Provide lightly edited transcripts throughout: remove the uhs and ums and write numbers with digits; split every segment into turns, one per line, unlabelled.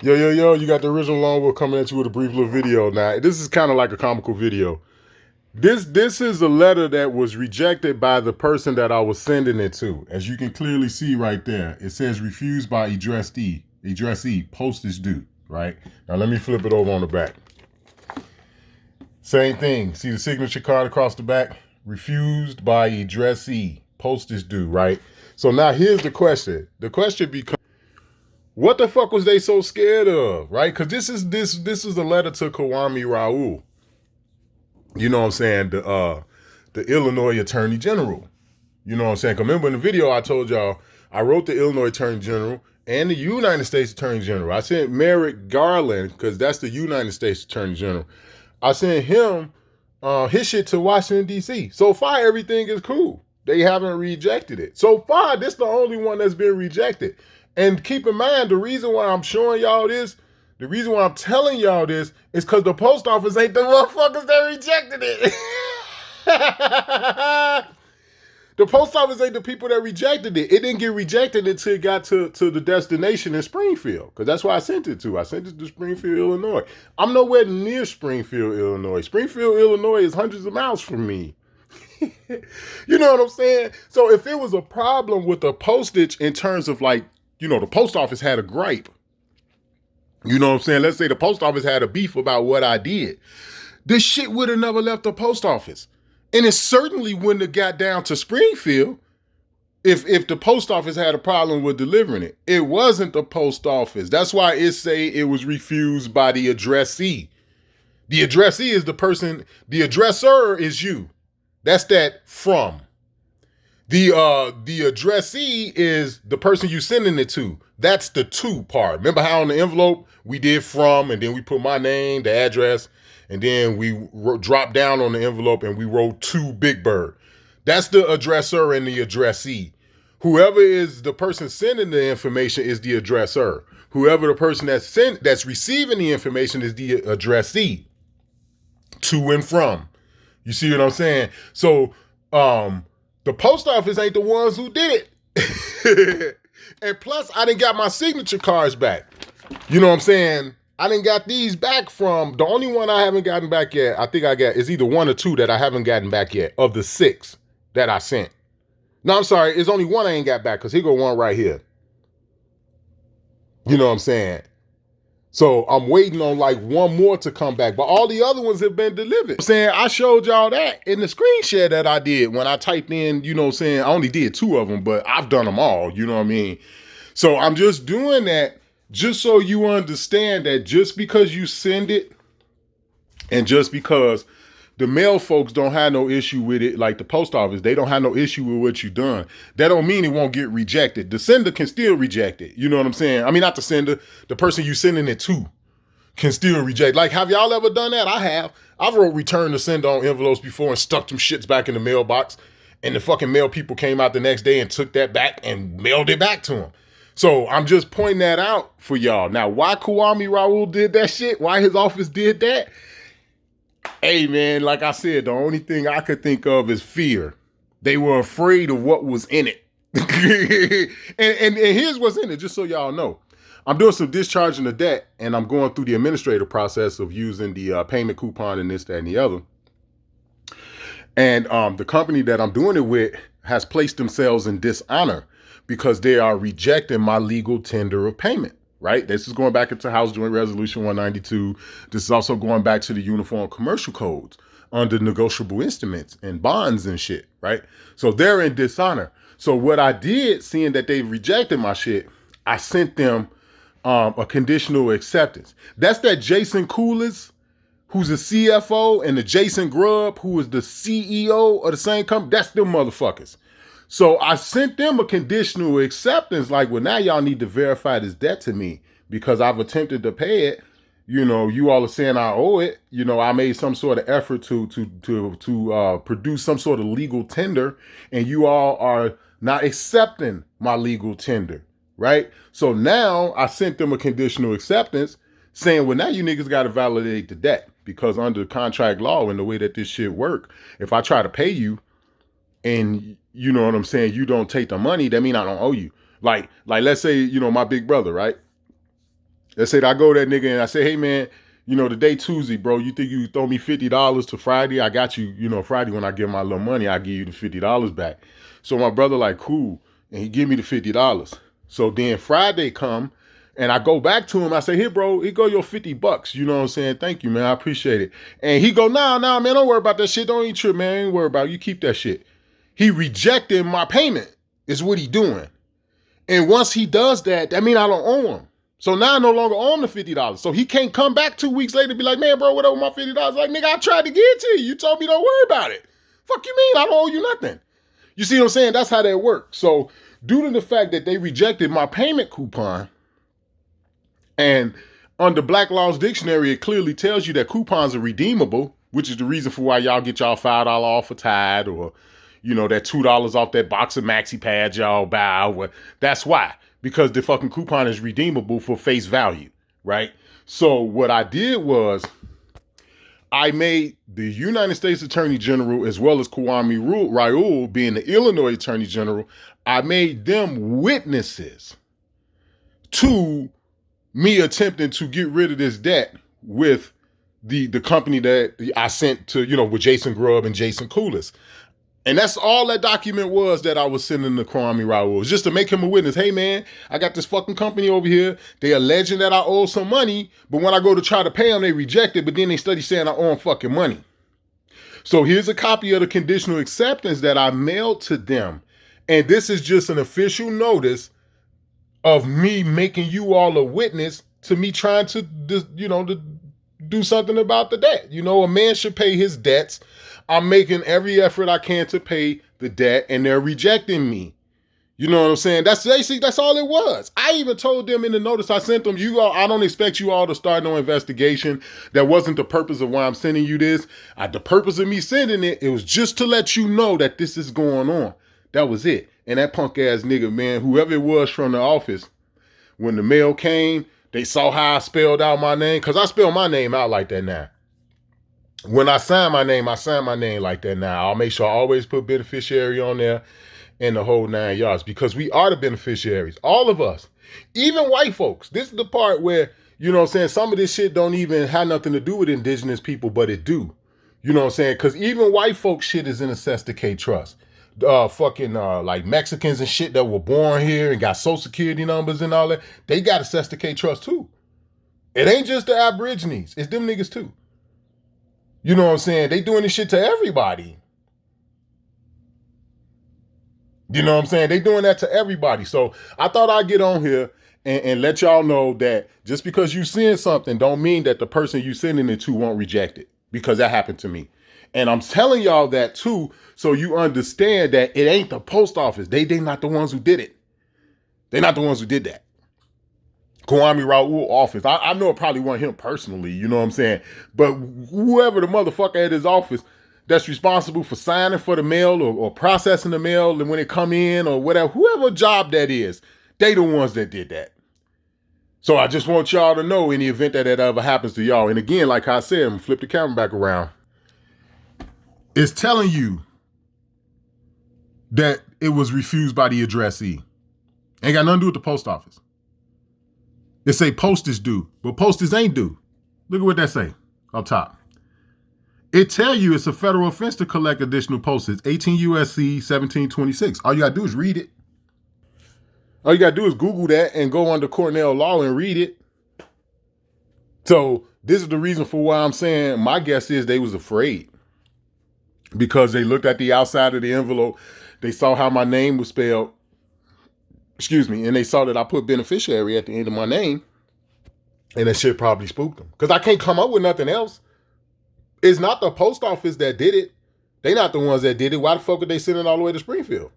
Yo, you got the original Lone Wolf coming at you with a brief little video. Now, this is kind of like a comical video. This is a letter that was rejected by the person that I was sending it to. As you can clearly see right there, it says refused by addressee, postage due, right? Now, let me flip it over on the back. Same thing. See the signature card across the back? Refused by addressee, postage due, right? So now here's the question. The question becomes, what the fuck was they so scared of, right? Because this is a letter to Kwame Raoul. You know what I'm saying? The Illinois Attorney General. You know what I'm saying? 'Cause remember in the video I told y'all I wrote the Illinois Attorney General and the United States Attorney General. I sent Merrick Garland, because that's the United States Attorney General. I sent him his shit to Washington, D.C. So far, everything is cool. They haven't rejected it. So far, this is the only one that's been rejected. And keep in mind, the reason why I'm showing y'all this, the reason why I'm telling y'all this is because the post office ain't the motherfuckers that rejected it. The post office ain't the people that rejected it. It didn't get rejected until it got to the destination in Springfield, because that's why I sent it to. I sent it to Springfield, Illinois. I'm nowhere near Springfield, Illinois. Springfield, Illinois is hundreds of miles from me. You know what I'm saying? So if it was a problem with the postage in terms of like, the post office had a gripe. You know what I'm saying? Let's say the post office had a beef about what I did. This shit would have never left the post office. And it certainly wouldn't have got down to Springfield if the post office had a problem with delivering it. It wasn't the post office. That's why it say it was refused by the addressee. The addressee is the person, the addressor is you. That's that from. The addressee is the person you sending it to. That's the to part. Remember how on the envelope we did from, and then we put my name, the address, and then we dropped down on the envelope and we wrote to Big Bird. That's the addressor and the addressee. Whoever is the person sending the information is the addressor. Whoever the person that's receiving the information is the addressee. To and from. You see what I'm saying? So, the post office ain't the ones who did it. And plus, I didn't got my signature cards back. You know what I'm saying? I didn't got these back from, the only one I haven't gotten back yet, I think I got, is either one or two that I haven't gotten back yet of the 6 that I sent. No, I'm sorry, it's only one I ain't got back, because here go one right here. You know what I'm saying? So I'm waiting on like one more to come back, but all the other ones have been delivered. I'm saying, I showed y'all that in the screen share that I did when I typed in, you know what I'm saying, I only did 2 of them, but I've done them all, you know what I mean? So I'm just doing that just so you understand that just because you send it and just because the mail folks don't have no issue with it, like the post office, they don't have no issue with what you done, that don't mean it won't get rejected. The sender can still reject it. You know what I'm saying? I mean, not the sender, the person you sending it to can still reject. Like, have y'all ever done that? I have. I've wrote return to send on envelopes before and stuck them shits back in the mailbox, and the fucking mail people came out the next day and took that back and mailed it back to them. So I'm just pointing that out for y'all. Now, why Kwame Raoul did that shit, why his office did that, hey man, like I said, the only thing I could think of is fear. They were afraid of what was in it. and here's what's in it, just so y'all know. I'm doing some discharging of debt, and I'm going through the administrative process of using the payment coupon and this, that, and the other. And the company that I'm doing it with has placed themselves in dishonor because they are rejecting my legal tender of payment. Right? This is going back into House Joint Resolution 192. This is also going back to the Uniform Commercial Codes under negotiable instruments and bonds and shit, right? So they're in dishonor. So what I did, seeing that they rejected my shit, I sent them a conditional acceptance. That's that Jason Coolers, who's a CFO, and the Jason Grubb, who is the CEO of the same company. That's them motherfuckers. So I sent them a conditional acceptance, like, well, now y'all need to verify this debt to me because I've attempted to pay it. You know, you all are saying I owe it. You know, I made some sort of effort to produce some sort of legal tender, and you all are not accepting my legal tender, right? So now I sent them a conditional acceptance saying, well, now you niggas got to validate the debt, because under contract law and the way that this shit work, if I try to pay you, and you know what I'm saying, you don't take the money, that mean I don't owe you. Like let's say, my big brother, right? That said, I go to that nigga and I say, hey man, you know, today Tuesday, bro, you think you throw me $50 to Friday? I got you, you know, Friday when I get my little money, I give you the $50 back. So my brother like, cool. And he give me the $50. So then Friday come and I go back to him. I say, here, bro, here go your $50. You know what I'm saying? Thank you, man. I appreciate it. And he go, nah, man, don't worry about that shit. Don't eat trip, man. Ain't worry about it. You keep that shit. He rejected my payment is what he doing. And once he does that, that means I don't owe him. So now I no longer owe him the $50. So he can't come back 2 weeks later and be like, man, bro, what over my $50? Like, nigga, I tried to give it to you. You told me don't worry about it. Fuck you mean? I don't owe you nothing. You see what I'm saying? That's how that works. So due to the fact that they rejected my payment coupon, and under Black Law's Dictionary, it clearly tells you that coupons are redeemable, which is the reason for why y'all get y'all $5 off a Tide, or, you know, that $2 off that box of maxi pads y'all buy. That's why. Because the fucking coupon is redeemable for face value, right? So what I did was I made the United States Attorney General, as well as Kwame Raoul, being the Illinois Attorney General, I made them witnesses to me attempting to get rid of this debt with the company that I sent to, you know, with Jason Grubb and Jason Koulis. And that's all that document was that I was sending to Kwame Raoul. It was just to make him a witness. Hey, man, I got this fucking company over here. They alleging that I owe some money, but when I go to try to pay them, they reject it, but then they study saying I owe them fucking money. So here's a copy of the conditional acceptance that I mailed to them. And this is just an official notice of me making you all a witness to me trying to, you know, to do something about the debt. You know, a man should pay his debts. I'm making every effort I can to pay the debt, and they're rejecting me. You know what I'm saying? That's basically, that's all it was. I even told them in the notice I sent them, you all, I don't expect you all to start no investigation. That wasn't the purpose of why I'm sending you this. The purpose of me sending it, it was just to let you know that this is going on. That was it. And that punk ass nigga, man, whoever it was from the office, when the mail came, they saw how I spelled out my name, because I spell my name out like that now. When I sign my name like that now. I'll make sure I always put beneficiary on there and the whole 9 yards, because we are the beneficiaries, all of us, even white folks. This is the part where, you know what I'm saying, some of this shit don't even have nothing to do with indigenous people, but it do. You know what I'm saying? Because even white folks shit is in a Sestakate trust. Like Mexicans and shit that were born here and got social security numbers and all that, they got a Sestakate trust too. It ain't just the Aborigines, it's them niggas too. You know what I'm saying? They doing this shit to everybody. You know what I'm saying? They doing that to everybody. So I thought I'd get on here and let y'all know that just because you send something don't mean that the person you sending it to won't reject it, because that happened to me. And I'm telling y'all that too, so you understand that it ain't the post office. They not the ones who did it. They're not the ones who did that. Kwame Raoul office. I know it probably wasn't him personally, you know what I'm saying? But whoever the motherfucker at his office that's responsible for signing for the mail or processing the mail and when it come in or whatever, whoever job that is, they the ones that did that. So I just want y'all to know in the event that that ever happens to y'all. And again, like I said, I'm gonna flip the camera back around. It's telling you that it was refused by the addressee. Ain't got nothing to do with the post office. It say postage due, but postage ain't due. Look at what that say up top. It tell you it's a federal offense to collect additional postage, 18 U.S.C. 1726. All you gotta do is read it. All you gotta do is Google that and go under Cornell Law and read it. So this is the reason for why I'm saying my guess is they was afraid, because they looked at the outside of the envelope. They saw how my name was spelled. And they saw that I put beneficiary at the end of my name, and that shit probably spooked them. Because I can't come up with nothing else. It's not the post office that did it. They not the ones that did it. Why the fuck are they sending all the way to Springfield?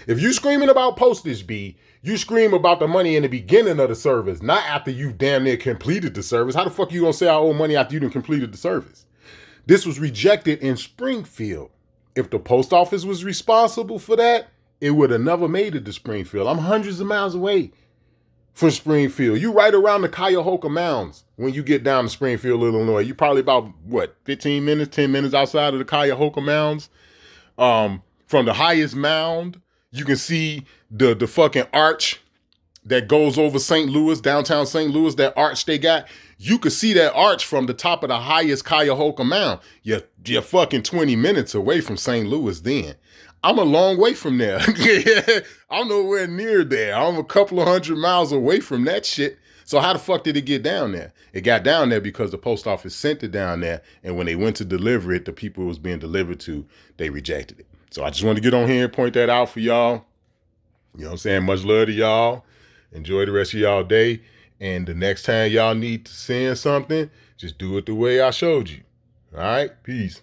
If you screaming about postage, B, you scream about the money in the beginning of the service, not after you damn near completed the service. How the fuck you gonna say I owe money after you done completed the service? This was rejected in Springfield. If the post office was responsible for that, it would have never made it to Springfield. I'm hundreds of miles away from Springfield. You right around the Cuyahoga Mounds when you get down to Springfield, Illinois. You probably about, 10 minutes outside of the Cuyahoga Mounds. From the highest mound, you can see the fucking arch that goes over St. Louis, downtown St. Louis, that arch they got, you could see that arch from the top of the highest Cuyahoga Mound. You're fucking 20 minutes away from St. Louis then. I'm a long way from there. I'm nowhere near there. I'm a couple of 100 miles away from that shit. So how the fuck did it get down there? It got down there because the post office sent it down there, and when they went to deliver it, the people it was being delivered to, they rejected it. So I just wanted to get on here and point that out for y'all. You know what I'm saying? Much love to y'all. Enjoy the rest of y'all day. And the next time y'all need to send something, just do it the way I showed you. All right? Peace.